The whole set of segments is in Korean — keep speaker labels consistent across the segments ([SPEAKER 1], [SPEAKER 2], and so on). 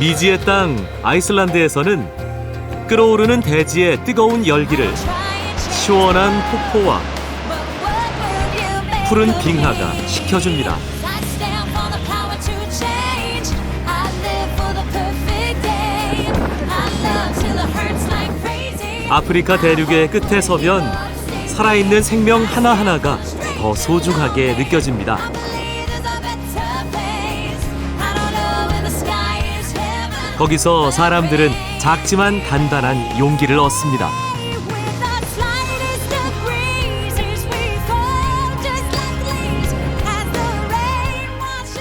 [SPEAKER 1] 미지의 땅 아이슬란드에서는 끓어오르는 대지의 뜨거운 열기를 시원한 폭포와 푸른 빙하가 식혀줍니다. 아프리카 대륙의 끝에 서면 살아있는 생명 하나하나가 더 소중하게 느껴집니다. 거기서 사람들은 작지만 단단한 용기를 얻습니다.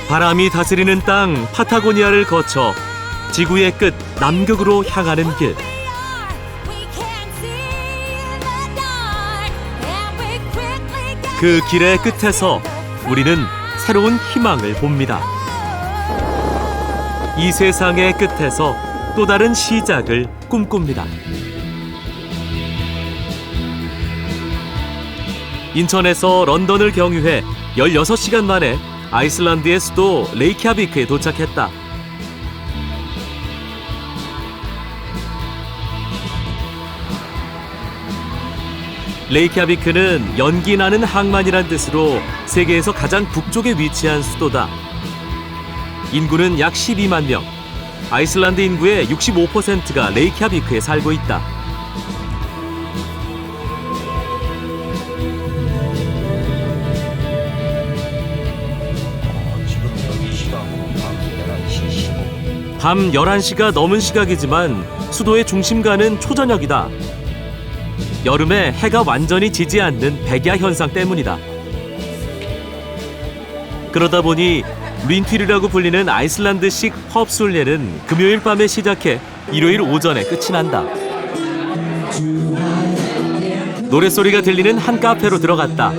[SPEAKER 1] 바람이 다스리는 땅 파타고니아를 거쳐 지구의 끝 남극으로 향하는 길. 그 길의 끝에서 우리는 새로운 희망을 봅니다. 이 세상의 끝에서 또 다른 시작을 꿈꿉니다. 인천에서 런던을 경유해 16시간 만에 아이슬란드의 수도 레이캬비크에 도착했다. 레이캬비크는 연기 나는 항만이란 뜻으로 세계에서 가장 북쪽에 위치한 수도다. 인구는 약 12만 명. 아이슬란드 인구의 65%가 레이캬비크에 살고 있다. 밤 11시가 넘은 시각이지만 수도의 중심가는 초저녁이다. 여름에 해가 완전히 지지 않는 백야 현상 때문이다. 그러다 보니 린튀르라고 불리는 아이슬란드식 펍 순례는 금요일 밤에 시작해 일요일 오전에 끝이 난다. 노랫소리가 들리는 한 카페로 들어갔다.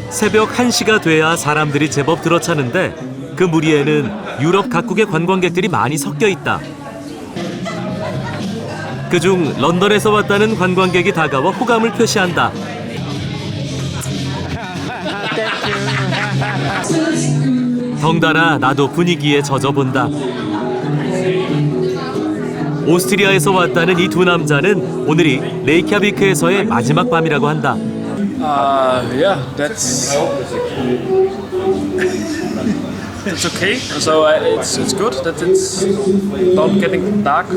[SPEAKER 1] 새벽 1시가 돼야 사람들이 제법 들어차는데 그 무리에는 유럽 각국의 관광객들이 많이 섞여 있다. 그중 런던에서 왔다는 관광객이 다가와 호감을 표시한다. 덩달아 나도 분위기에 젖어본다. 오스트리아에서 왔다는 이 두 남자는 오늘이 레이캬비크에서의 마지막 밤이라고 한다.
[SPEAKER 2] Yeah, that's okay. So it's good that it's not getting dark,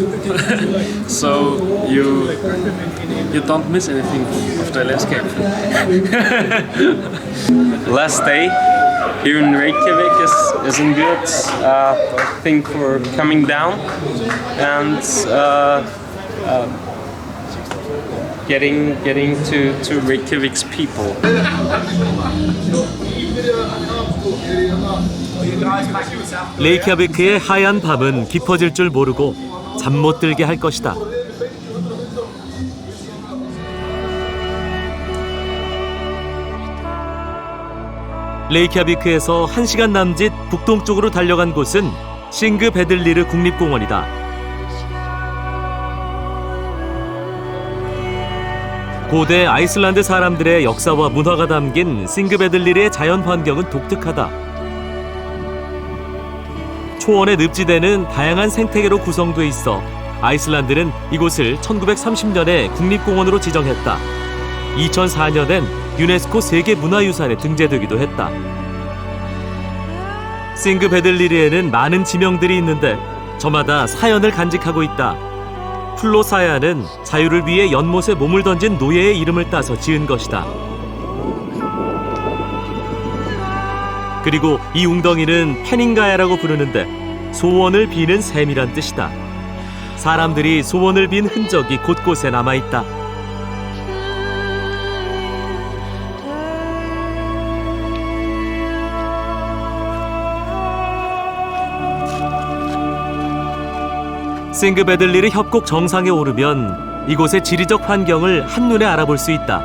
[SPEAKER 2] so you don't miss anything of the landscape.
[SPEAKER 3] Last day here in Reykjavik isn't good. Thing for coming down and getting to Reykjavik's people.
[SPEAKER 1] 레이캬비크의 하얀 밤은 깊어질 줄 모르고 잠 못 들게 할 것이다. 레이캬비크에서 1시간 남짓 북동쪽으로 달려간 곳은 싱그베들리르 국립공원이다. 고대 아이슬란드 사람들의 역사와 문화가 담긴 싱그베들리르의 자연 환경은 독특하다. 초원의 늪지대는 다양한 생태계로 구성돼 있어 아이슬란드는 이곳을 1930년에 국립공원으로 지정했다. 2004년엔 유네스코 세계문화유산에 등재되기도 했다. 싱그베들리르에는 많은 지명들이 있는데 저마다 사연을 간직하고 있다. 플로사야는 자유를 위해 연못에 몸을 던진 노예의 이름을 따서 지은 것이다. 그리고 이 웅덩이는 페닝가야라고 부르는데 소원을 비는 샘이란 뜻이다. 사람들이 소원을 빈 흔적이 곳곳에 남아있다. 싱그베들리르 협곡 정상에 오르면 이곳의 지리적 환경을 한눈에 알아볼 수 있다.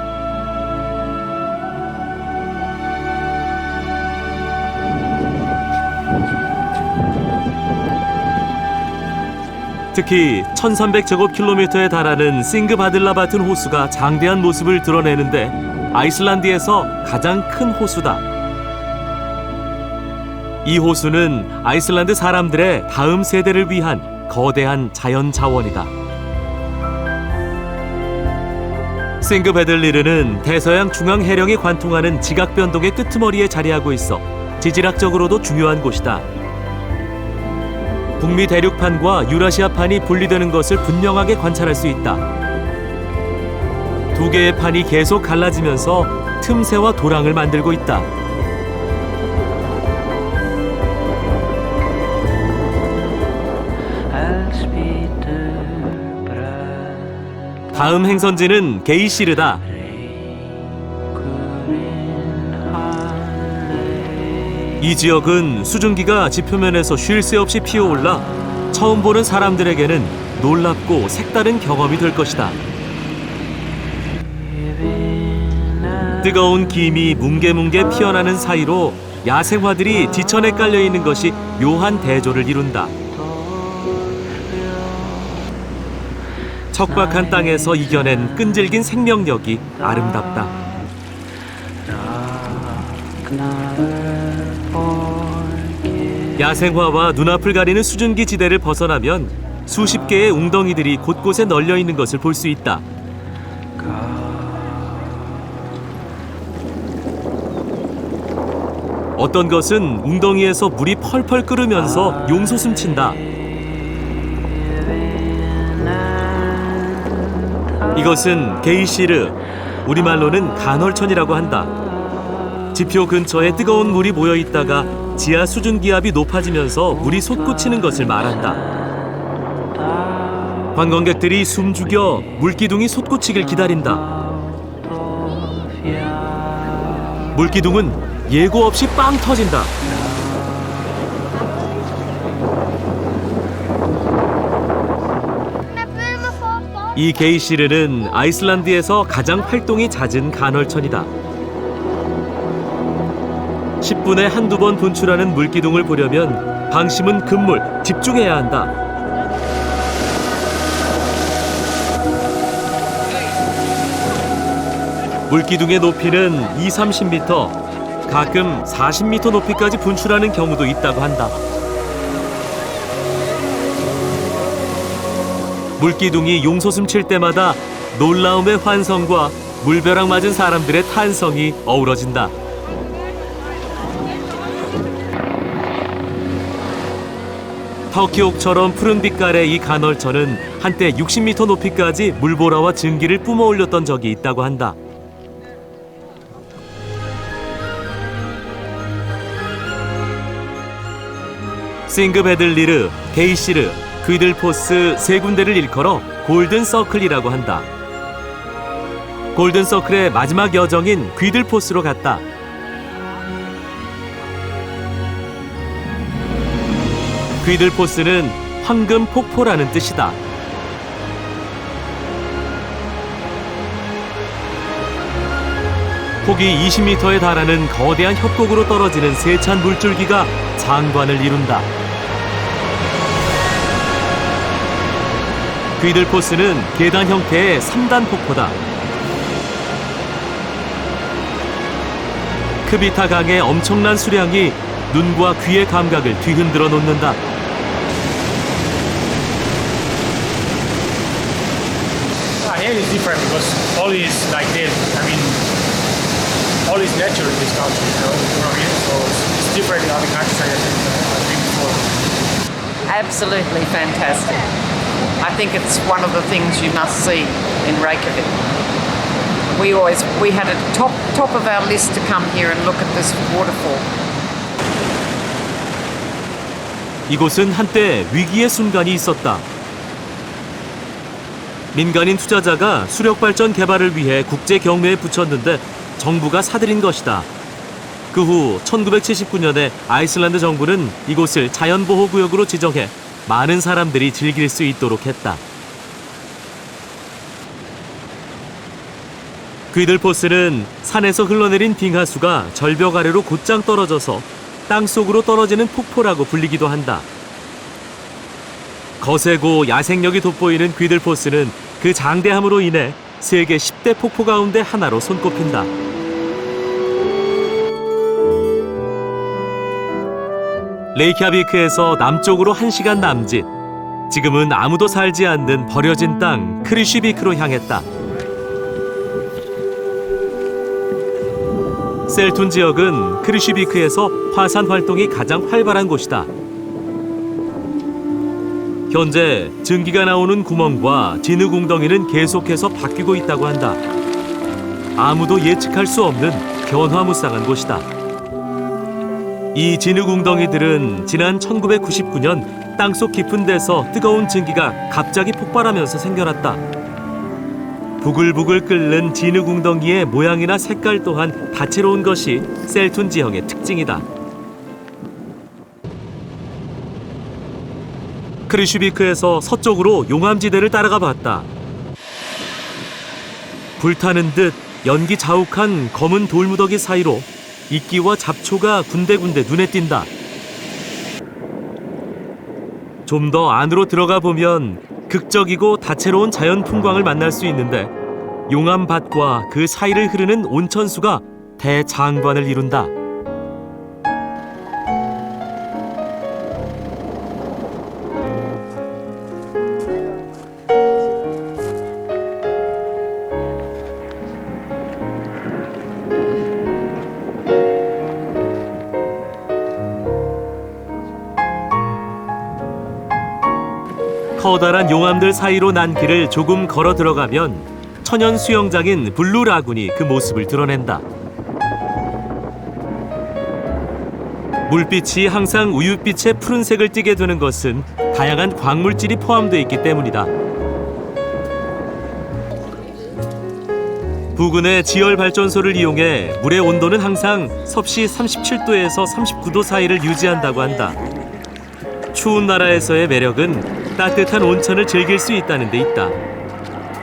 [SPEAKER 1] 특히 1300제곱킬로미터에 달하는 싱그바들라바튼 호수가 장대한 모습을 드러내는데 아이슬란드에서 가장 큰 호수다. 이 호수는 아이슬란드 사람들의 다음 세대를 위한 거대한 자연 자원이다. 싱그베들리르는 대서양 중앙 해령이 관통하는 지각 변동의 끄트머리에 자리하고 있어 지질학적으로도 중요한 곳이다. 북미 대륙판과 유라시아판이 분리되는 것을 분명하게 관찰할 수 있다. 두 개의 판이 계속 갈라지면서 틈새와 도랑을 만들고 있다. 다음 행선지는 게이시르다. 이 지역은 수증기가 지표면에서 쉴 새 없이 피어올라 처음 보는 사람들에게는 놀랍고 색다른 경험이 될 것이다. 뜨거운 김이 뭉게뭉게 피어나는 사이로 야생화들이 지천에 깔려 있는 것이 묘한 대조를 이룬다. 척박한 땅에서 이겨낸 끈질긴 생명력이 아름답다. 야생화와 눈앞을 가리는 수증기 지대를 벗어나면 수십 개의 웅덩이들이 곳곳에 널려 있는 것을 볼 수 있다. 어떤 것은 웅덩이에서 물이 펄펄 끓으면서 용솟음친다. 이것은 게이시르, 우리말로는 간헐천이라고 한다. 지표 근처에 뜨거운 물이 모여 있다가 지하 수증 기압이 높아지면서 물이 솟구치는 것을 말한다. 관광객들이 숨죽여 물기둥이 솟구치길 기다린다. 물기둥은 예고 없이 빵 터진다. 이 게이시르는 아이슬란드에서 가장 활동이 잦은 간헐천이다. 10분에 한두 번 분출하는 물기둥을 보려면 방심은 금물, 집중해야 한다. 물기둥의 높이는 20-30m, 가끔 40m 높이까지 분출하는 경우도 있다고 한다. 물기둥이 용솟음 칠 때마다 놀라움의 환성과 물벼락 맞은 사람들의 탄성이 어우러진다. 터키옥처럼 푸른 빛깔의 이 간헐천은 한때 60m 높이까지 물보라와 증기를 뿜어올렸던 적이 있다고 한다. 싱그베들리르, 게이시르, 귀들포스 세 군데를 일컬어 골든서클이라고 한다. 골든서클의 마지막 여정인 귀들포스로 갔다. 귀들포스는 황금 폭포라는 뜻이다. 폭이 20m에 달하는 거대한 협곡으로 떨어지는 세찬 물줄기가 장관을 이룬다. 귀들포스는 계단 형태의 3단 폭포다. 크비타 강의 엄청난 수량이 눈과 귀의 감각을 뒤흔들어 놓는다.
[SPEAKER 4] Here is different because all is like this. I mean, all is nature in this country, you know what I mean? So it's different in other countries I've been before.
[SPEAKER 5] Absolutely fantastic. I think it's one of the things you must see in Reykjavik. We had a top of our list to come here and look at this waterfall.
[SPEAKER 1] 이곳은 한때 위기의 순간이 있었다. 민간인 투자자가 수력발전 개발을 위해 국제 경매에 붙였는데 정부가 사들인 것이다. 그 후 1979년에 아이슬란드 정부는 이곳을 자연보호구역으로 지정해 많은 사람들이 즐길 수 있도록 했다. 귀들포스는 산에서 흘러내린 빙하수가 절벽 아래로 곧장 떨어져서 땅속으로 떨어지는 폭포라고 불리기도 한다. 거세고 야생력이 돋보이는 귀들포스는 그 장대함으로 인해 세계 10대 폭포 가운데 하나로 손꼽힌다. 레이캬비크에서 남쪽으로 1시간 남짓, 지금은 아무도 살지 않는 버려진 땅 크리쉬비크로 향했다. 셀툰 지역은 크리쉬비크에서 화산 활동이 가장 활발한 곳이다. 현재 증기가 나오는 구멍과 진흙웅덩이는 계속해서 바뀌고 있다고 한다. 아무도 예측할 수 없는 변화무쌍한 곳이다. 이 진흙웅덩이들은 지난 1999년 땅속 깊은 데서 뜨거운 증기가 갑자기 폭발하면서 생겨났다. 부글부글 끓는 진흙웅덩이의 모양이나 색깔 또한 다채로운 것이 셀툰 지형의 특징이다. 크리쉬비크에서 서쪽으로 용암지대를 따라가 봤다. 불타는 듯 연기 자욱한 검은 돌무더기 사이로 이끼와 잡초가 군데군데 눈에 띈다. 좀 더 안으로 들어가 보면 극적이고 다채로운 자연 풍광을 만날 수 있는데 용암밭과 그 사이를 흐르는 온천수가 대장관을 이룬다. 커다란 용암들 사이로 난 길을 조금 걸어 들어가면 천연 수영장인 블루 라군이 그 모습을 드러낸다. 물빛이 항상 우윳빛의 푸른색을 띠게 되는 것은 다양한 광물질이 포함되어 있기 때문이다. 부근의 지열 발전소를 이용해 물의 온도는 항상 섭씨 37도에서 39도 사이를 유지한다고 한다. 추운 나라에서의 매력은 따뜻한 온천을 즐길 수 있다는 데 있다.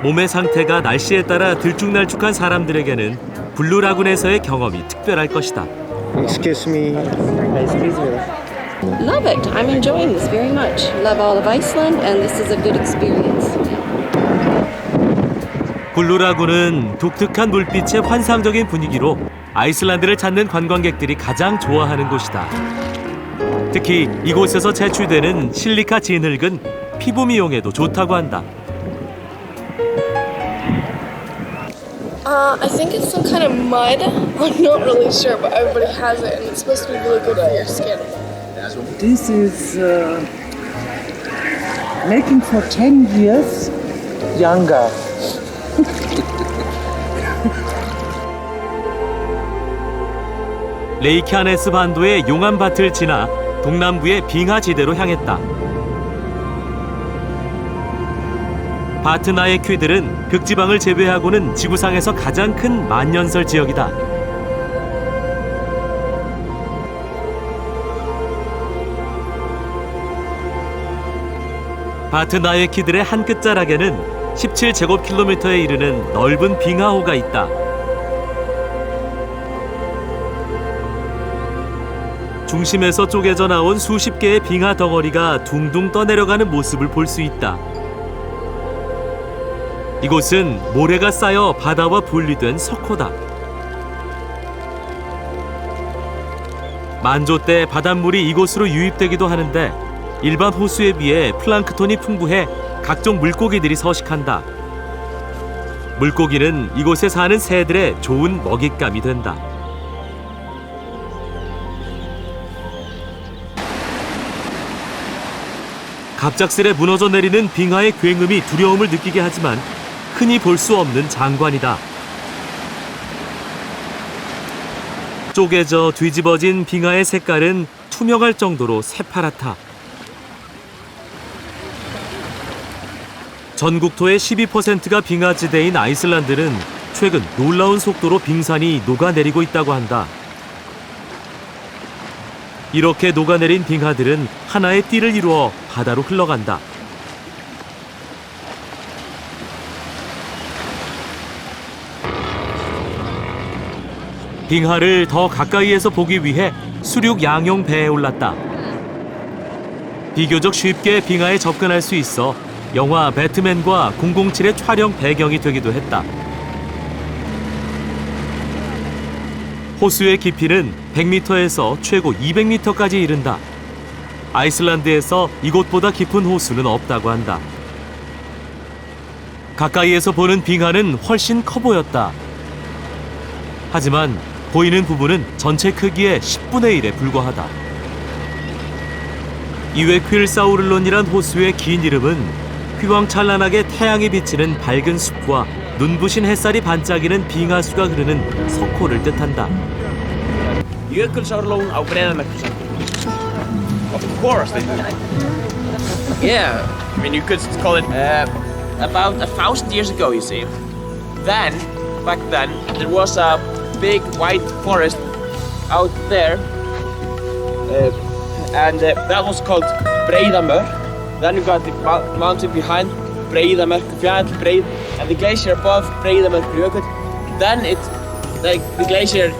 [SPEAKER 1] 몸의 상태가 날씨에 따라 들쭉날쭉한 사람들에게는 블루 라군에서의 경험이 특별할 것이다.
[SPEAKER 6] Excuse me. Excuse me.
[SPEAKER 7] Love it. I'm enjoying this very much. Love all of Iceland, and this is a good experience.
[SPEAKER 1] 블루 라군은 독특한 물빛의 환상적인 분위기로 아이슬란드를 찾는 관광객들이 가장 좋아하는 곳이다. 특히 이곳에서 채취되는 실리카 진흙은 피부 미용에도 좋다고 한다.
[SPEAKER 8] I think it's some kind of mud. I'm not really sure, but everybody has it, and it's supposed to be really good for your skin.
[SPEAKER 9] This is making for 10 years younger.
[SPEAKER 1] 레이캬네스 반도의 용암밭을 지나 동남부의 빙하지대로 향했다. 바트나의 퀴들은 극지방을 제외하고는 지구상에서 가장 큰 만년설 지역이다. 바트나의 퀴들의 한 끝자락에는 17제곱킬로미터에 이르는 넓은 빙하호가 있다. 중심에서 쪼개져 나온 수십 개의 빙하 덩어리가 둥둥 떠내려가는 모습을 볼 수 있다. 이곳은 모래가 쌓여 바다와 분리된 석호다. 만조 때 바닷물이 이곳으로 유입되기도 하는데 일반 호수에 비해 플랑크톤이 풍부해 각종 물고기들이 서식한다. 물고기는 이곳에 사는 새들의 좋은 먹잇감이 된다. 갑작스레 무너져 내리는 빙하의 굉음이 두려움을 느끼게 하지만 흔히 볼 수 없는 장관이다. 쪼개져 뒤집어진 빙하의 색깔은 투명할 정도로 새파랗다. 전국토의 12%가 빙하지대인 아이슬란드는 최근 놀라운 속도로 빙산이 녹아내리고 있다고 한다. 이렇게 녹아내린 빙하들은 하나의 띠를 이루어 바다로 흘러간다. 빙하를 더 가까이에서 보기 위해 수륙 양용 배에 올랐다. 비교적 쉽게 빙하에 접근할 수 있어 영화 배트맨과 007의 촬영 배경이 되기도 했다. 호수의 깊이는 100m에서 최고 200m까지 이른다. 아이슬란드에서 이곳보다 깊은 호수는 없다고 한다. 가까이에서 보는 빙하는 훨씬 커 보였다. 하지만 보이는 부분은 전체 크기의 10분의 1에 불과하다. 이웨퀼사우를론이란 호수의 긴 이름은 휘황찬란하게 태양이 비치는 밝은 숲과 눈부신 햇살이 반짝이는 빙하수가 흐르는 석호를 뜻한다.
[SPEAKER 10] Jökulsárlón á Breiðamerkursandi. Of course. Yeah, I mean you could call it about 1,000 years ago. You see, back then there was a big white forest out there, and that was called Breiðamör. Then you got the mountain behind Breiðamerkufjall, and the glacier above Breiðamerkurjökull. Then the glacier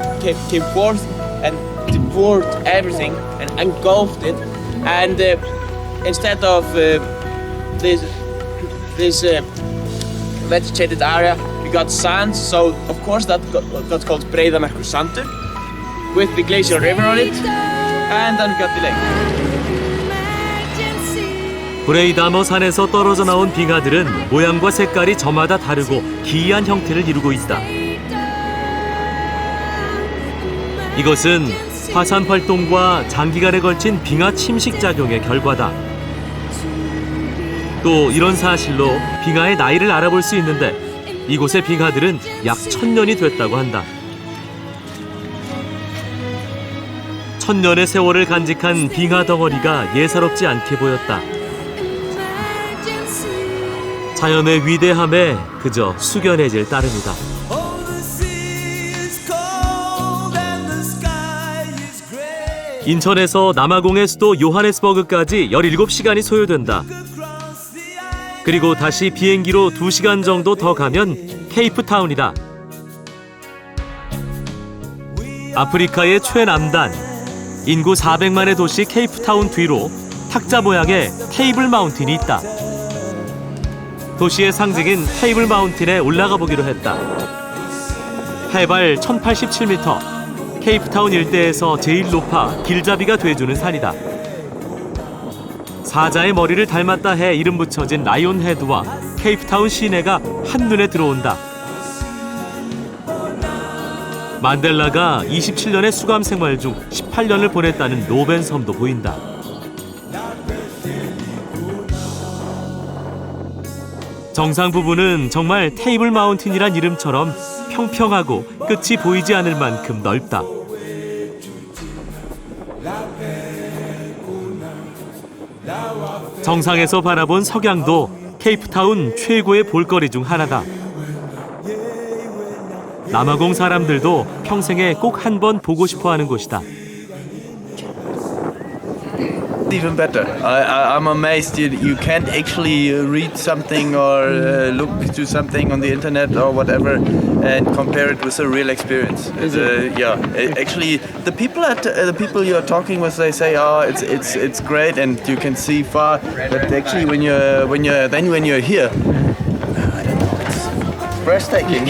[SPEAKER 10] came forth and devoured everything and engulfed it. And instead of this vegetated area, we got sand. So of course that got called Breiðamerkursandur, with the glacier river on it. And then we got the lake.
[SPEAKER 1] 브레이다머 산에서 떨어져 나온 빙하들은 모양과 색깔이 저마다 다르고 기이한 형태를 이루고 있다. 이것은 화산 활동과 장기간에 걸친 빙하 침식 작용의 결과다. 또 이런 사실로 빙하의 나이를 알아볼 수 있는데 이곳의 빙하들은 약 1000년이 됐다고 한다. 1000년의 세월을 간직한 빙하 덩어리가 예사롭지 않게 보였다. 자연의 위대함에 그저 숙연해질 따름이다. 인천에서 남아공의 수도 요하네스버그까지 17시간이 소요된다. 그리고 다시 비행기로 2시간 정도 더 가면 케이프타운이다. 아프리카의 최남단, 인구 400만의 도시 케이프타운 뒤로 탁자 모양의 테이블 마운틴이 있다. 도시의 상징인 테이블 마운틴에 올라가 보기로 했다. 해발 1087m, 케이프타운 일대에서 제일 높아 길잡이가 돼주는 산이다. 사자의 머리를 닮았다 해 이름 붙여진 라이온 헤드와 케이프타운 시내가 한눈에 들어온다. 만델라가 27년의 수감 생활 중 18년을 보냈다는 로벤 섬도 보인다. 정상 부분은 정말 테이블 마운틴이란 이름처럼 평평하고 끝이 보이지 않을 만큼 넓다. 정상에서 바라본 석양도 케이프타운 최고의 볼거리 중 하나다. 남아공 사람들도 평생에 꼭 한 번 보고 싶어하는 곳이다.
[SPEAKER 11] Even better. I'm amazed you can't actually read something or look to something on the internet or whatever and compare it with a real experience. Yeah, actually the people you're talking with, they say, oh, it's great and you can see far, but actually when you're here, I don't know, it's breathtaking.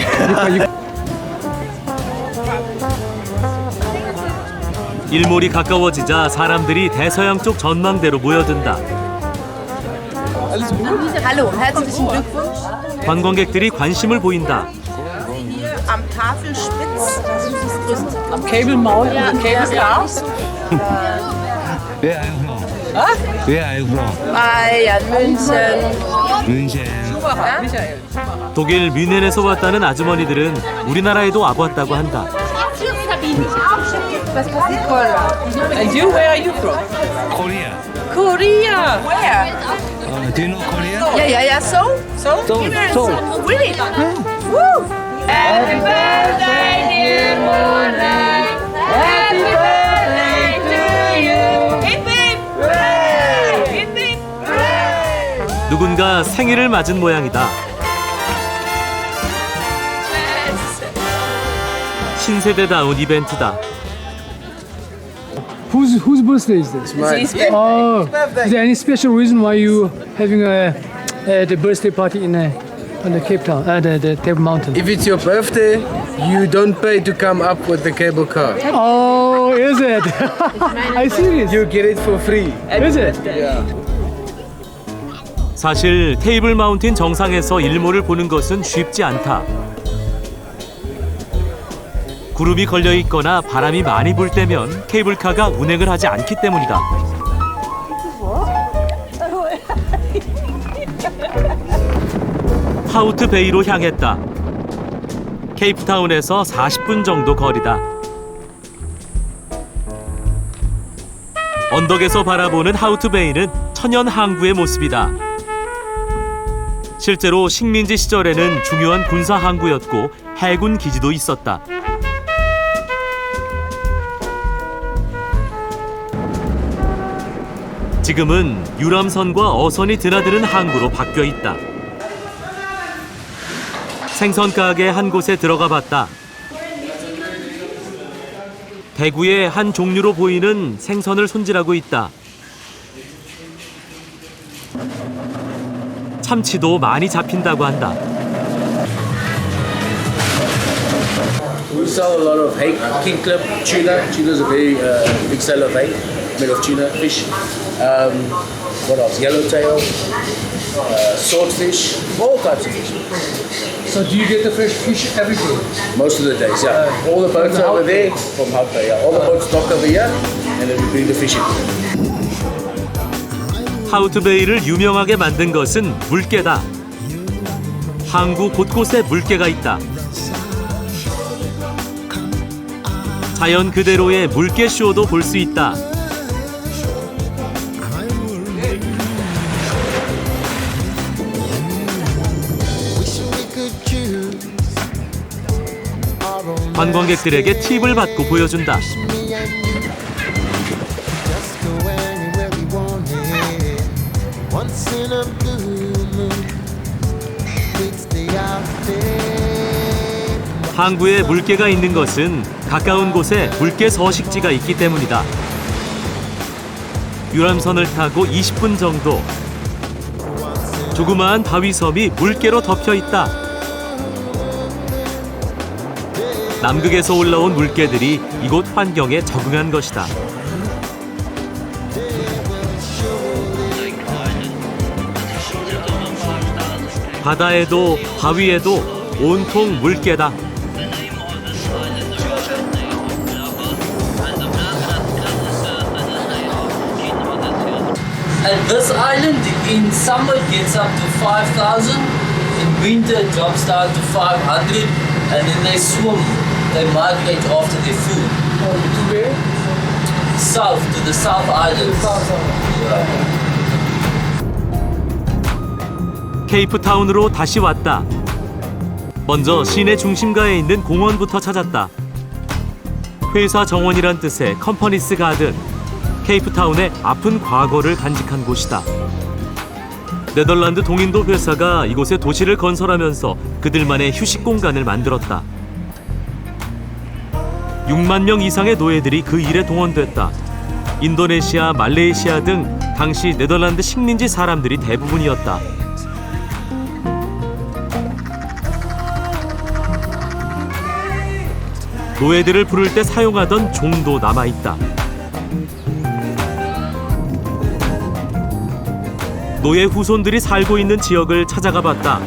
[SPEAKER 1] 일몰이 가까워지자 사람들이 대서양 쪽 전망대로 모여든다.
[SPEAKER 12] Hallo, herzlichen Glückwunsch.
[SPEAKER 1] 관광객들이 관심을 보인다.
[SPEAKER 12] Am Tafelspitz.
[SPEAKER 9] Am Cable Mountain,
[SPEAKER 12] Ja,
[SPEAKER 9] Cable Stars.
[SPEAKER 13] Where are you from? Where are you from?
[SPEAKER 12] Bayern, München.
[SPEAKER 13] München.
[SPEAKER 1] 독일 뮌헨에서 왔다는 아주머니들은 우리나라에도 와봤다고 한다.
[SPEAKER 9] And you, where are you from?
[SPEAKER 13] Korea.
[SPEAKER 12] Korea. Where?
[SPEAKER 13] Do you know Korea?
[SPEAKER 12] Yeah. So?
[SPEAKER 13] Seoul.
[SPEAKER 12] Really? Woo! Happy birthday, dear Mona. Happy birthday to you. Hip hip hooray! Hip hip hooray!
[SPEAKER 1] 누군가 생일을 맞은 모양이다. 신세대다운 이벤트다.
[SPEAKER 14] Whose birthday is this?
[SPEAKER 10] mine.
[SPEAKER 14] Oh, is there any special reason why you having the birthday party in on the Cape Town, the Table Mountain?
[SPEAKER 15] If it's your birthday, you don't pay to come up with the cable car.
[SPEAKER 14] Oh, is it? I see this.
[SPEAKER 15] You get it for free.
[SPEAKER 14] Is it?
[SPEAKER 15] Yeah.
[SPEAKER 1] 사실 테이블 마운틴 정상에서 일몰을 보는 것은 쉽지 않다. 구름이 걸려 있거나 바람이 많이 불 때면 케이블카가 운행을 하지 않기 때문이다. 하우트 베이로 향했다. 케이프타운에서 40분 정도 거리다. 언덕에서 바라보는 하우트 베이는 천연 항구의 모습이다. 실제로 식민지 시절에는 중요한 군사 항구였고 해군 기지도 있었다. 지금은 유람선과 어선이 드나드는 항구로 바뀌어 있다. 생선 가게 한 곳에 들어가 봤다. 대구의 한 종류로 보이는 생선을 손질하고 있다. 참치도 많이 잡힌다고 한다.
[SPEAKER 16] We sell a lot of hake, king club tuna. Tuna is a very big seller of hake, made of tuna fish. What else? Yellowtail, swordfish, all types of fish.
[SPEAKER 14] So do you get the fresh fish every day?
[SPEAKER 16] Most of the days, yeah. All the boats are over there from Haupa, yeah. All the boats dock over here, and then we bring the fish in.
[SPEAKER 1] 하우트베이를 유명하게 만든 것은 물개다. 항구 곳곳에 물개가 있다. 자연 그대로의 물개 쇼도 볼 수 있다. 관광객들에게 팁을 받고 보여준다. 항구에 물개가 있는 것은 가까운 곳에 물개 서식지가 있기 때문이다. 유람선을 타고 20분 정도. 조그마한 바위섬이 물개로 덮여 있다. 남극에서 올라온 물개들이 이곳 환경에 적응한 것이다. 바다에도 바위에도 온통 물개다.
[SPEAKER 17] And this island in summer gets up to 5,000, in winter it drops down to 500, and then they swim, they migrate after their food.
[SPEAKER 14] To where?
[SPEAKER 17] South, to the South Islands.
[SPEAKER 1] 케이프타운으로 다시 왔다. 먼저 시내 중심가에 있는 공원부터 찾았다. 회사 정원이란 뜻의 컴퍼니스 가든, 케이프타운의 아픈 과거를 간직한 곳이다. 네덜란드 동인도 회사가 이곳에 도시를 건설하면서 그들만의 휴식 공간을 만들었다. 6만 명 이상의 노예들이 그 일에 동원됐다. 인도네시아, 말레이시아 등 당시 네덜란드 식민지 사람들이 대부분이었다. 노예들을 부를 때 사용하던 종도 남아있다. 노예 후손들이 살고 있는 지역을 찾아가 봤다.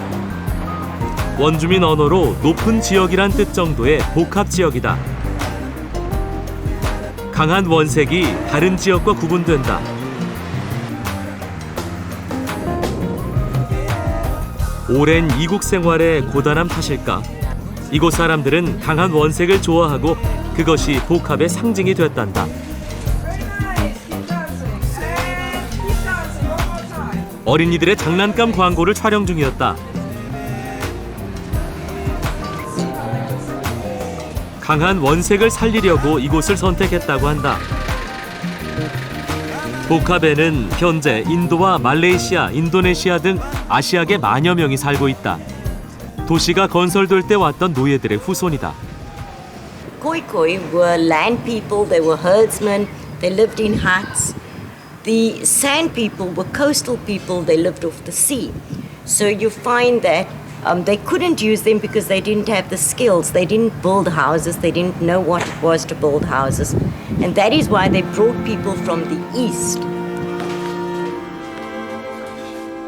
[SPEAKER 1] 원주민 언어로 높은 지역이란 뜻 정도의 복합 지역이다. 강한 원색이 다른 지역과 구분된다. 오랜 이국 생활의 고단함 탓일까? 이곳 사람들은 강한 원색을 좋아하고 그것이 복합의 상징이 됐단다. 어린이들의 장난감 광고를 촬영 중이었다. 강한 원색을 살리려고 이곳을 선택했다고 한다. 복합에는 현재 인도와 말레이시아, 인도네시아 등 아시아계 만여 명이 살고 있다. 도시가 건설될 때 왔던 노예들의 후손이다.
[SPEAKER 18] Khoikhoi were land people, they were herdsmen, They lived in huts. The San people were coastal people. They lived off the sea. So you find that they couldn't use them because they didn't have the skills. They didn't build houses. They didn't know what it was to build houses. And that is why they brought people from the east.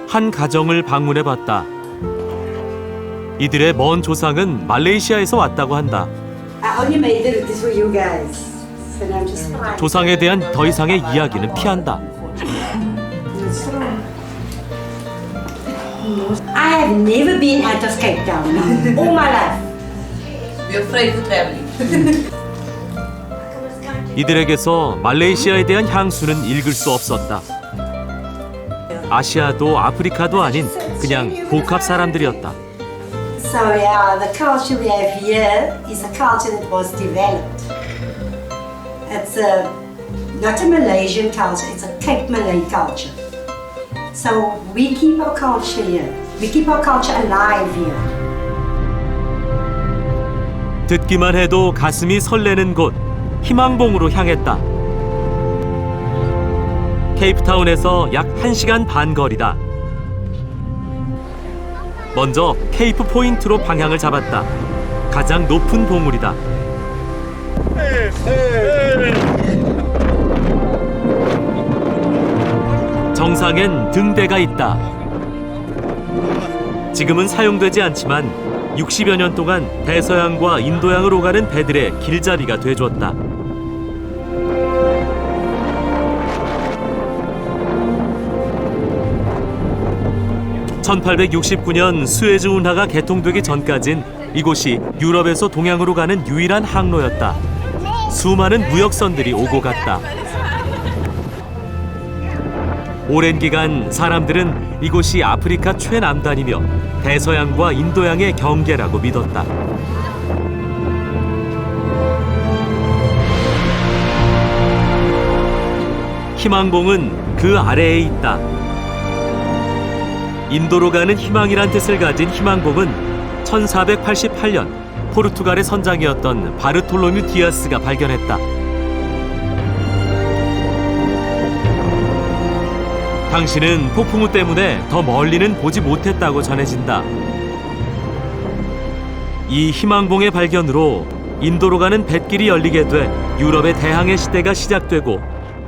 [SPEAKER 1] 한 가정을 방문해봤다. 이들의 먼 조상은 말레이시아에서 왔다고 한다.
[SPEAKER 19] I only made it this for you guys. So now I'm just fine.
[SPEAKER 1] 조상에 대한 더 이상의 이야기는 피한다.
[SPEAKER 19] I have never been out of Cape Town all my life.
[SPEAKER 17] We're afraid to traveling.
[SPEAKER 1] 이들에게서 말레이시아에 대한 향수는 읽을 수 없었다. 아시아도 아프리카도 아닌 그냥 복합 사람들이었다.
[SPEAKER 19] So yeah, the culture we have here is a culture that was developed. It's not a Malaysian culture, it's a Cape Malay culture. So we keep our culture here. We keep our culture alive here.
[SPEAKER 1] 듣기만 해도 가슴이 설레는 곳, 희망봉으로 향했다. 케이프타운에서 약 1시간 반 거리다. 먼저 케이프 포인트로 방향을 잡았다. 가장 높은 봉우리다. 정상엔 등대가 있다. 지금은 사용되지 않지만 60여 년 동안 대서양과 인도양으로 가는 배들의 길잡이가 돼줬다. (1869년) 수에즈 운하가 개통되기 전까진 이곳이 유럽에서 동양으로 가는 유일한 항로였다. 수많은 무역선들이 오고 갔다. 오랜 기간 사람들은 이곳이 아프리카 최남단이며 대서양과 인도양의 경계라고 믿었다. 희망봉은 그 아래에 있다. 인도로 가는 희망이란 뜻을 가진 희망봉은 1488년 포르투갈의 선장이었던 바르톨로뮤 디아스가 발견했다. 당시는 폭풍우 때문에 더 멀리는 보지 못했다고 전해진다. 이 희망봉의 발견으로 인도로 가는 뱃길이 열리게 돼 유럽의 대항해 시대가 시작되고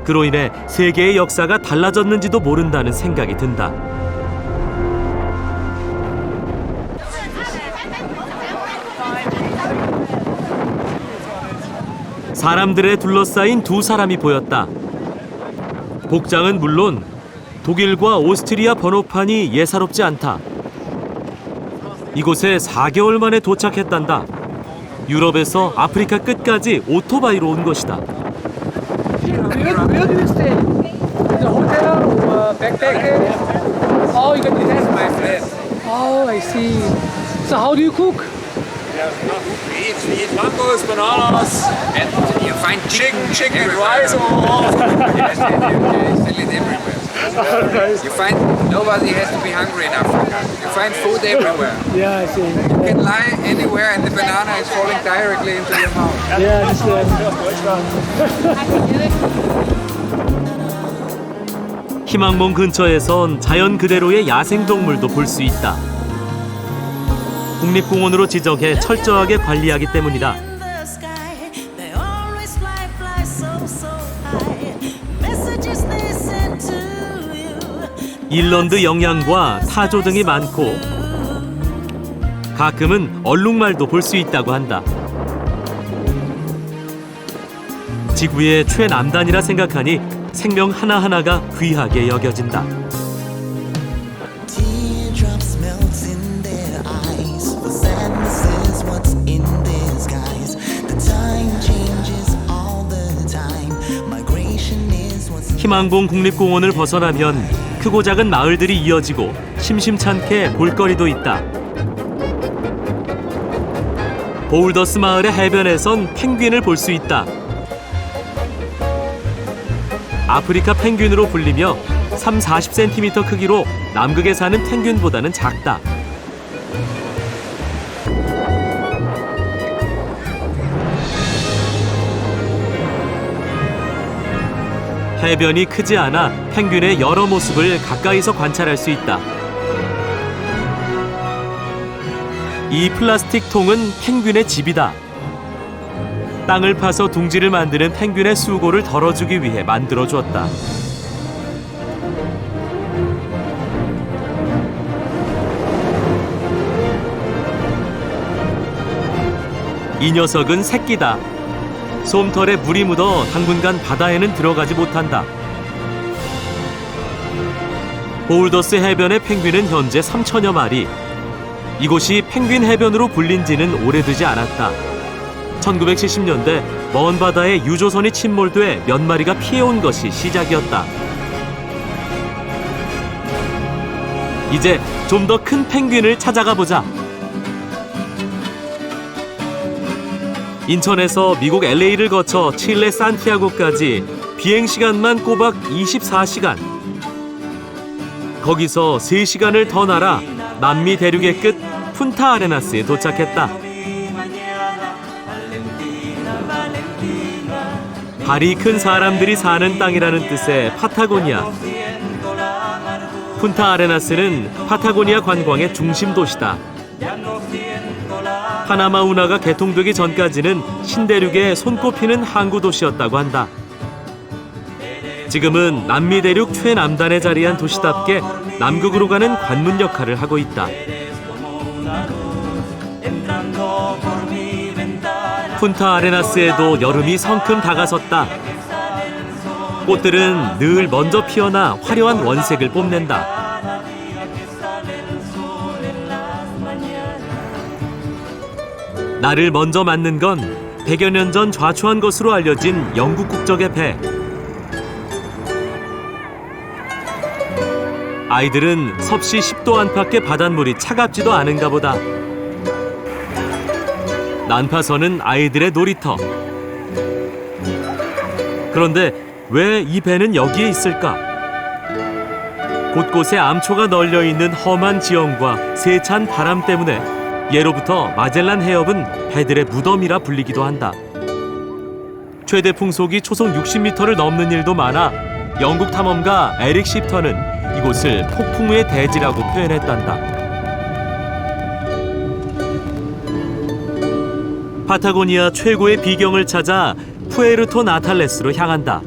[SPEAKER 1] 그로 인해 세계의 역사가 달라졌는지도 모른다는 생각이 든다. 사람들에 둘러싸인 두 사람이 보였다. 복장은 물론 독일과 오스트리아 번호판이 예사롭지 않다. 이곳에 4개월 만에 도착했단다. 유럽에서 아프리카 끝까지 오토바이로 온 것이다.
[SPEAKER 14] Where do you stay? In a hotel or backpacker? Oh, you got the
[SPEAKER 13] That's my friend.
[SPEAKER 14] Oh, I see. So how do you cook?
[SPEAKER 13] We eat mangoes, bananas, and you find chicken and rice. Yes, still it everywhere. You find nobody has to be hungry in Africa. You find food everywhere.
[SPEAKER 14] Yeah, I see.
[SPEAKER 13] You can lie anywhere and the banana is falling directly into your mouth.
[SPEAKER 14] Yeah, this
[SPEAKER 1] 희망봉 근처에선 자연 그대로의 야생동물도 볼 수 있다. 국립공원으로 지정해 철저하게 관리하기 때문이다. 일런드 영양과 타조 등이 많고 가끔은 얼룩말도 볼 수 있다고 한다. 지구의 최남단이라 생각하니 생명 하나하나가 귀하게 여겨진다. 희망봉 국립공원을 벗어나면 크고 작은 마을들이 이어지고 심심찮게 볼거리도 있다. 보울더스 마을의 해변에선 펭귄을 볼 수 있다. 아프리카 펭귄으로 불리며 30-40cm 크기로 남극에 사는 펭귄보다는 작다. 해변이 크지 않아 펭귄의 여러 모습을 가까이서 관찰할 수 있다. 이 플라스틱 통은 펭귄의 집이다. 땅을 파서 둥지를 만드는 펭귄의 수고를 덜어주기 위해 만들어 주었다. 이 녀석은 새끼다. 솜털에 물이 묻어 당분간 바다에는 들어가지 못한다. 보울더스 해변의 펭귄은 현재 3천여 마리. 이곳이 펭귄 해변으로 불린 지는 오래되지 않았다. 1970년대 먼 바다에 유조선이 침몰돼 몇 마리가 피해온 것이 시작이었다. 이제 좀 더 큰 펭귄을 찾아가 보자. 인천에서 미국 LA를 거쳐 칠레 산티아고까지 비행시간만 꼬박 24시간. 거기서 3시간을 더 날아 남미 대륙의 끝 푼타아레나스에 도착했다. 발이 큰 사람들이 사는 땅이라는 뜻의 파타고니아. 푼타아레나스는 파타고니아 관광의 중심 도시다. 파나마 운하가 개통되기 전까지는 신대륙에 손꼽히는 항구 도시였다고 한다. 지금은 남미 대륙 최남단에 자리한 도시답게 남극으로 가는 관문 역할을 하고 있다. 푼타아레나스에도 여름이 성큼 다가섰다. 꽃들은 늘 먼저 피어나 화려한 원색을 뽐낸다. 나를 먼저 만난 건 100여 년 전 좌초한 것으로 알려진 영국 국적의 배. 아이들은 섭씨 10도 안팎의 바닷물이 차갑지도 않은가 보다. 난파선은 아이들의 놀이터. 그런데 왜 이 배는 여기에 있을까? 곳곳에 암초가 널려 있는 험한 지형과 세찬 바람 때문에 예로부터 마젤란 해협은 배들의 무덤이라 불리기도 한다. 최대 풍속이 초속 60m를 넘는 일도 많아 영국 탐험가 에릭 십터는 이곳을 폭풍우의 대지라고 표현했단다. 파타고니아 최고의 비경을 찾아 푸에르토 나탈레스로 향한다.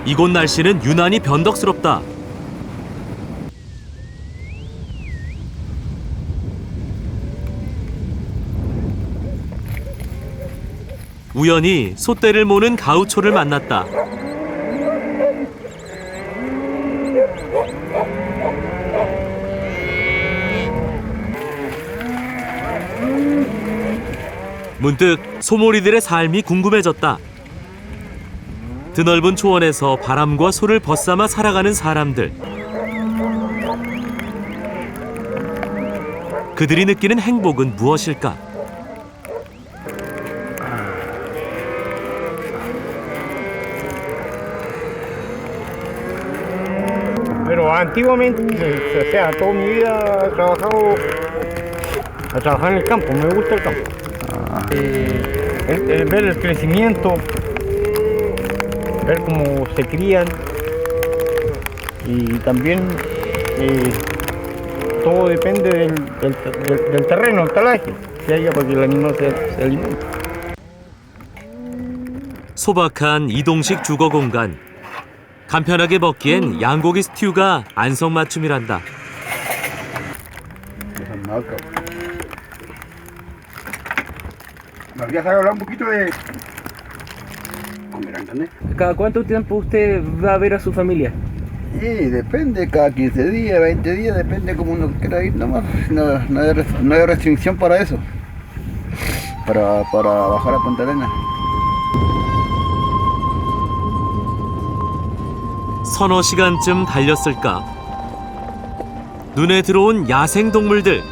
[SPEAKER 1] 이곳 날씨는 유난히 변덕스럽다. 우연히 솥대를 모는 가우초를 만났다. 문득 소몰이들의 삶이 궁금해졌다. 드넓은 초원에서 바람과 소를 벗삼아 살아가는 사람들. 그들이 느끼는 행복은 무엇일까?
[SPEAKER 6] Pero antiguamente, o sea, toda mi vida he trabajado en el campo, me gusta el campo. Ver el crecimiento, ver cómo se crían y también todo depende del terreno, el talaje que haya para que el animal se alimente.
[SPEAKER 1] 소박한 이동식 주거 공간. 간편하게 먹기엔 양고기 스튜가 안성맞춤이란다.
[SPEAKER 20] ¿Cada cuánto tiempo usted va a ver a su familia?
[SPEAKER 21] Sí, depende, cada 15 días, 20 días, depende como uno quiera ir nomás. No hay restricción para eso, para bajar a Punta Arenas.
[SPEAKER 1] 서너 시간쯤 달렸을까. 눈에 들어온 야생동물들.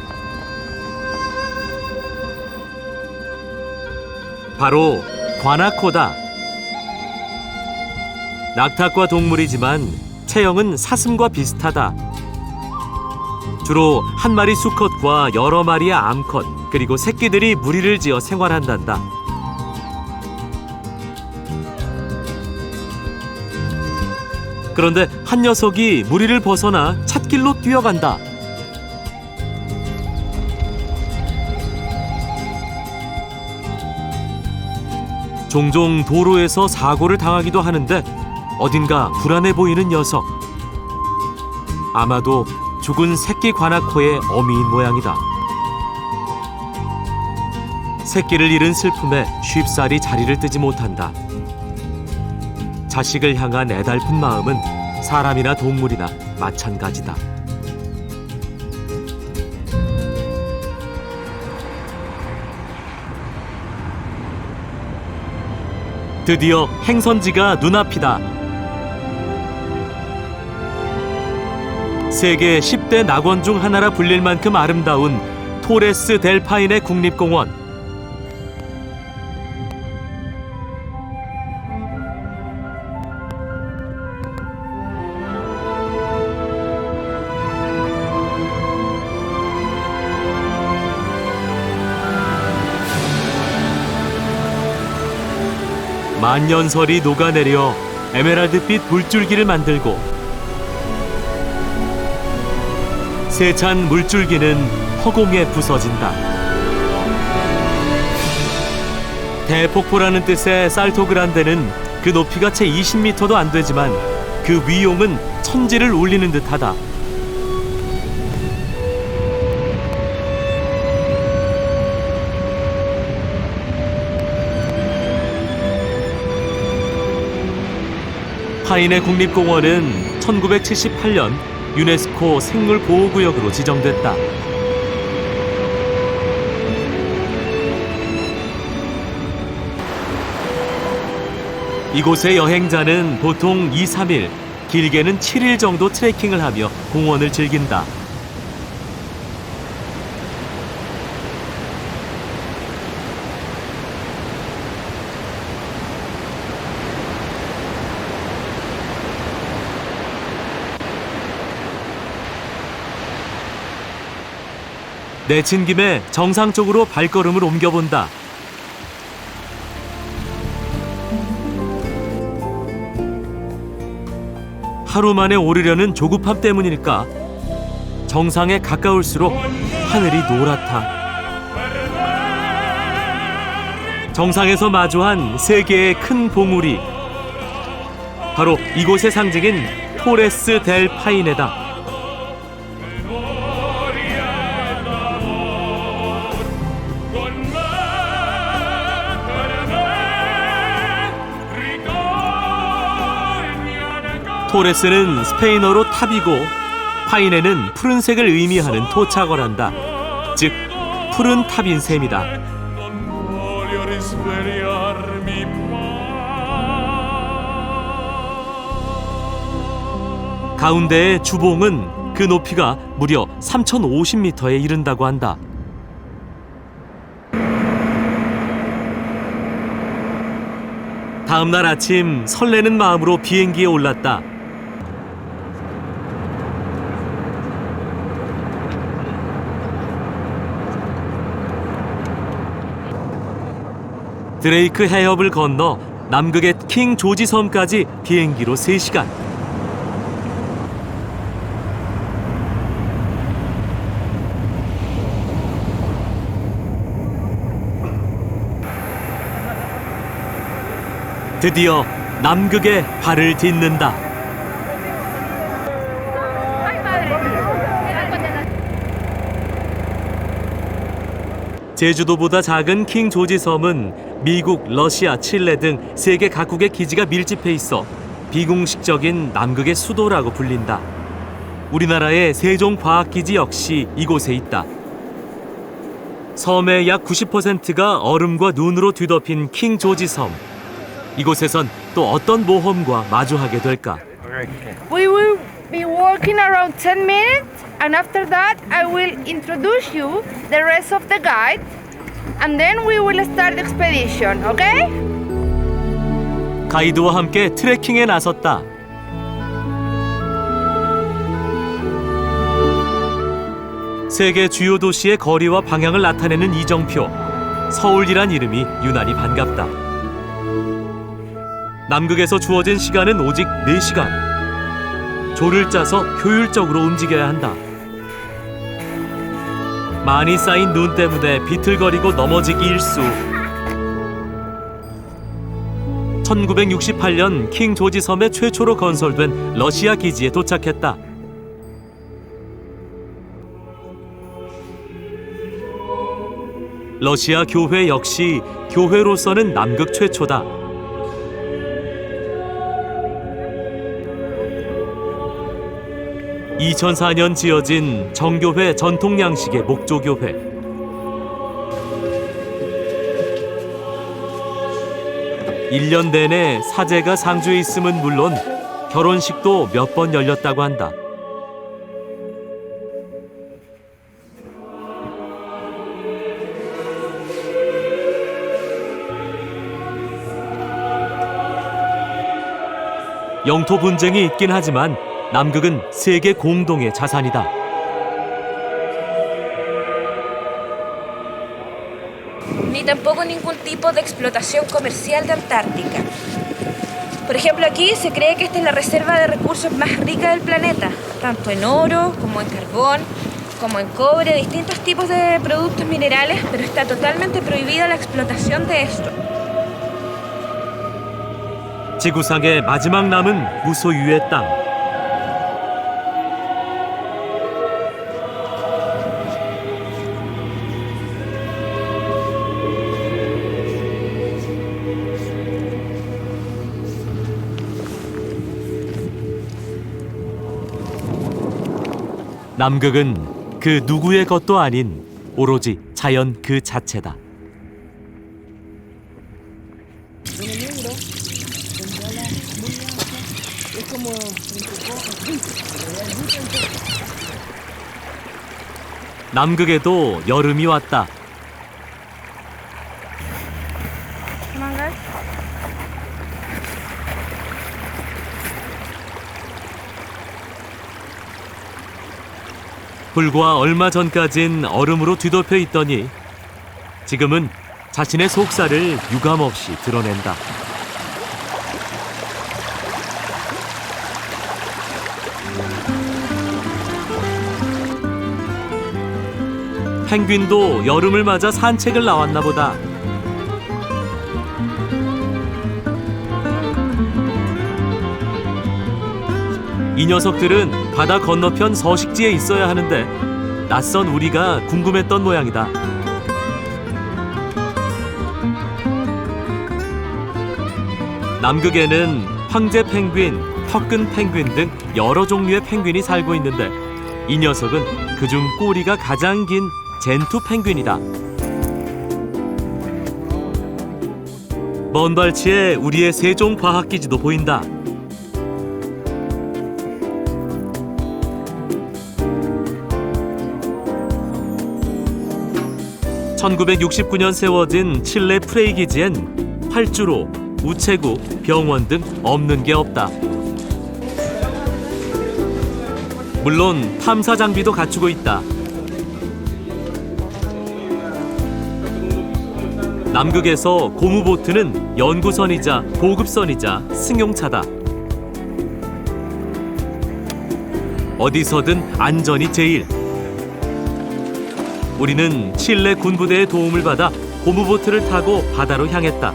[SPEAKER 1] 바로 과나코다. 낙타과 동물이지만 체형은 사슴과 비슷하다. 주로 한 마리 수컷과 여러 마리의 암컷. 그리고 새끼들이 무리를 지어 생활한단다. 그런데 한 녀석이 무리를 벗어나 찻길로 뛰어간다. 종종 도로에서 사고를 당하기도 하는데 어딘가 불안해 보이는 녀석. 아마도 죽은 새끼 관악호의 어미인 모양이다. 새끼를 잃은 슬픔에 쉽사리 자리를 뜨지 못한다. 자식을 향한 애달픈 마음은 사람이나 동물이나 마찬가지다. 드디어 행선지가 눈앞이다. 세계 10대 낙원 중 하나라 불릴 만큼 아름다운 토레스 델 파이네 국립공원. 만년설이 녹아내려 에메랄드빛 물줄기를 만들고 세찬 물줄기는 허공에 부서진다. 대폭포라는 뜻의 살토그란데는 그 높이가 채 20m도 안 되지만 그 위용은 천지를 울리는 듯하다. 파이네 국립공원은 1978년 유네스코 생물보호구역으로 지정됐다. 이곳의 여행자는 보통 2, 3일, 길게는 7일 정도 트레킹을 하며 공원을 즐긴다. 내친 김에 정상 쪽으로 발걸음을 옮겨본다. 하루 만에 오르려는 조급함 때문일까? 정상에 가까울수록 하늘이 노랗다. 정상에서 마주한 세 개의 큰 봉우리. 바로 이곳의 상징인 토레스 델 파이네다. 토레스는 스페인어로 탑이고 파이네는 푸른색을 의미하는 토착어란다. 즉 푸른 탑인 셈이다. 가운데의 주봉은 그 높이가 무려 3,050m에 이른다고 한다. 다음 날 아침 설레는 마음으로 비행기에 올랐다. 드레이크 해협을 건너 남극의 킹 조지 섬까지 비행기로 3시간. 드디어 남극에 발을 딛는다. 제주도보다 작은 킹 조지 섬은 미국, 러시아, 칠레 등 세계 각국의 기지가 밀집해 있어 비공식적인 남극의 수도라고 불린다. 우리나라의 세종과학기지 역시 이곳에 있다. 섬의 약 90%가 얼음과 눈으로 뒤덮인 킹 조지 섬. 이곳에선 또 어떤 모험과 마주하게 될까?
[SPEAKER 12] We will be walking around 10 minutes, and after that I will introduce you the rest of the guide, and then we will start the expedition, okay?
[SPEAKER 1] 가이드와 함께 트레킹에 나섰다. 세계 주요 도시의 거리와 방향을 나타내는 이정표. 서울이란 이름이 유난히 반갑다. 남극에서 주어진 시간은 오직 4시간. 조를 짜서 효율적으로 움직여야 한다. 많이 쌓인 눈 때문에 비틀거리고 넘어지기 일쑤. 1968년 킹 조지 섬에 최초로 건설된 러시아 기지에 도착했다. 러시아 교회 역시 교회로서는 남극 최초다. (2004년) 지어진 정교회 전통 양식의 목조교회. (1년) 내내 사제가 상주에 있음은 물론 결혼식도 몇 번 열렸다고 한다. 영토 분쟁이 있긴 하지만 남극은 세계 공동의 자산이다.
[SPEAKER 2] Ni tampoco ningún tipo de explotación comercial de Antártica. Por ejemplo, aquí se cree que esta es la reserva de recursos más rica del planeta, tanto en oro como en carbón, como en cobre, distintos tipos de productos minerales, pero está totalmente prohibida la explotación de esto.
[SPEAKER 1] 지구상의 마지막 남은 무소유의 땅. 남극은 그 누구의 것도 아닌 오로지 자연 그 자체다. 남극에도 여름이 왔다. 불과 얼마 전까진 얼음으로 뒤덮여 있더니 지금은 자신의 속살을 유감없이 드러낸다. 펭귄도 여름을 맞아 산책을 나왔나 보다. 이 녀석들은 바다 건너편 서식지에 있어야 하는데 낯선 우리가 궁금했던 모양이다. 남극에는 황제 펭귄, 턱근 펭귄 등 여러 종류의 펭귄이 살고 있는데 이 녀석은 그중 꼬리가 가장 긴 젠투 펭귄이다. 먼 발치에 우리의 세종과학기지도 보인다. (1969년) 세워진 칠레 프레이 기지엔 활주로, 우체국, 병원 등 없는 게 없다. 물론 탐사 장비도 갖추고 있다. 남극에서 고무보트는 연구선이자 보급선이자 승용차다. 어디서든 안전이 제일. 우리는 칠레 군부대의 도움을 받아 고무보트를 타고 바다로 향했다.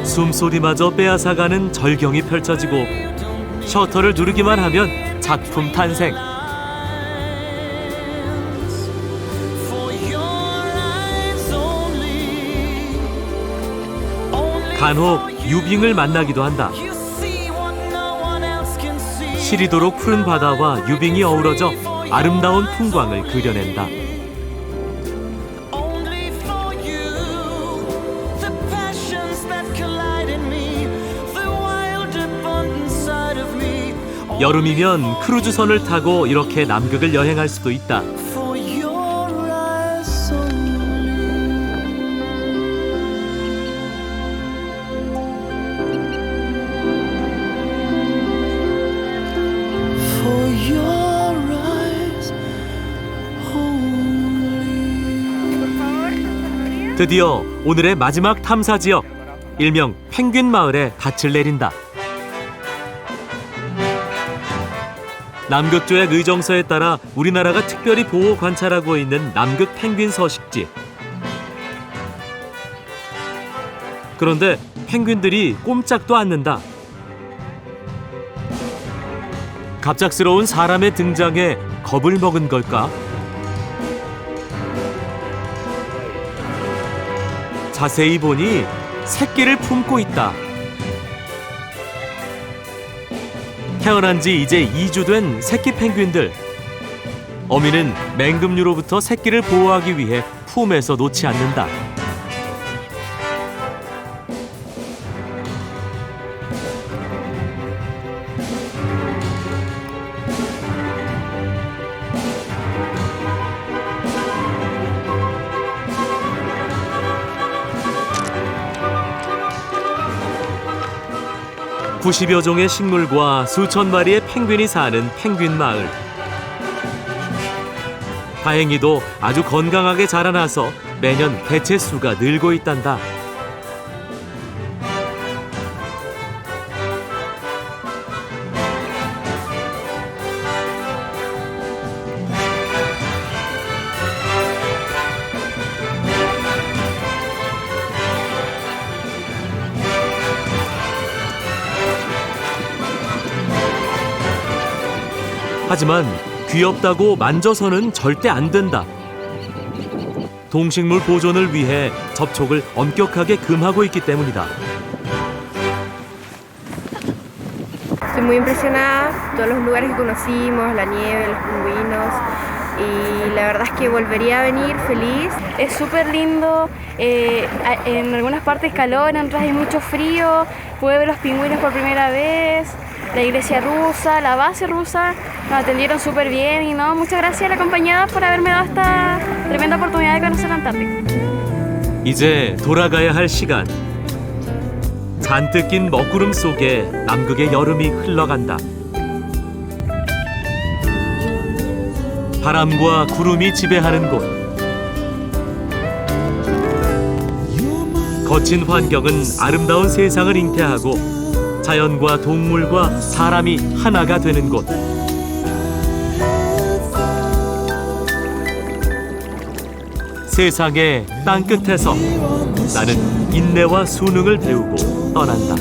[SPEAKER 1] 숨소리마저 빼앗아가는 절경이 펼쳐지고 셔터를 누르기만 하면 작품 탄생. 간혹 유빙을 만나기도 한다. 시리도록 푸른 바다와 유빙이 어우러져 아름다운 풍광을 그려낸다. 여름이면 크루즈선을 타고 이렇게 남극을 여행할 수도 있다. 드디어 오늘의 마지막 탐사 지역, 일명 펭귄 마을에 닻을 내린다. 남극조약 의정서에 따라 우리나라가 특별히 보호 관찰하고 있는 남극 펭귄 서식지. 그런데 펭귄들이 꼼짝도 않는다. 갑작스러운 사람의 등장에 겁을 먹은 걸까? 자세히 보니 새끼를 품고 있다. 태어난 지 이제 2주 된 새끼 펭귄들. 어미는 맹금류로부터 새끼를 보호하기 위해 품에서 놓지 않는다. (90여) 종의 식물과 수천 마리의 펭귄이 사는 펭귄 마을. 다행히도 아주 건강하게 자라나서 매년 개체 수가 늘고 있단다. 하지만 귀엽다고 만져서는 절대 안 된다. 동식물 보존을 위해 접촉을 엄격하게 금하고 있기 때문이다.
[SPEAKER 2] Estoy muy impresionada, todos los lugares que conocimos, la nieve, los pingüinos, y la verdad es que volvería a venir feliz. Es súper lindo, en algunas partes calor, en otras hay mucho frío, pude ver los pingüinos por primera vez, la iglesia rusa, la base rusa, nos atendieron súper bien y no, muchas gracias a la compañía por haberme dado esta tremenda oportunidad de conocer la Antártica.
[SPEAKER 1] 이제 돌아가야 할 시간. 잔뜩 낀 먹구름 속에 남극의 여름이 흘러간다. 바람과 구름이 지배하는 곳. 거친 환경은 아름다운 세상을 잉태하고 자연과 동물과 사람이 하나가 되는 곳. 세상의 땅끝에서 나는 인내와 수능을 배우고 떠난다.